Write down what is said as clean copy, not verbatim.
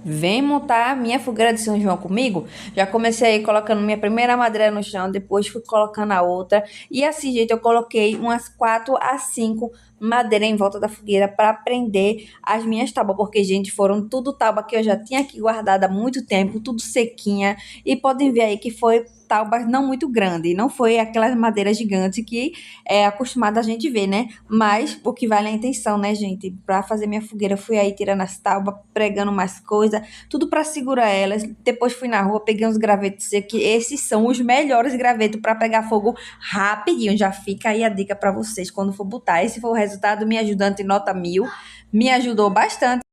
Vem montar minha fogueira de São João comigo? Já comecei aí colocando minha primeira madeira no chão, depois fui colocando a outra. E assim, gente, eu coloquei umas 4 a 5 madeiras em volta da fogueira para prender as minhas tábuas, porque, gente, foram tudo tábua que eu já tinha aqui guardada há muito tempo, tudo sequinha. E podem ver aí que foi tábuas não muito grande, não foi aquelas madeiras gigantes que é acostumada a gente ver, né? Mas o que vale é a intenção, né, gente? Para fazer minha fogueira, fui aí tirando as tábuas, pregando mais coisas, tudo para segurar elas. Depois fui na rua, peguei uns gravetos secos, que esses são os melhores gravetos para pegar fogo rapidinho. Já fica aí a dica para vocês quando for botar. Esse foi o resultado, me ajudante nota 1000. Me ajudou bastante.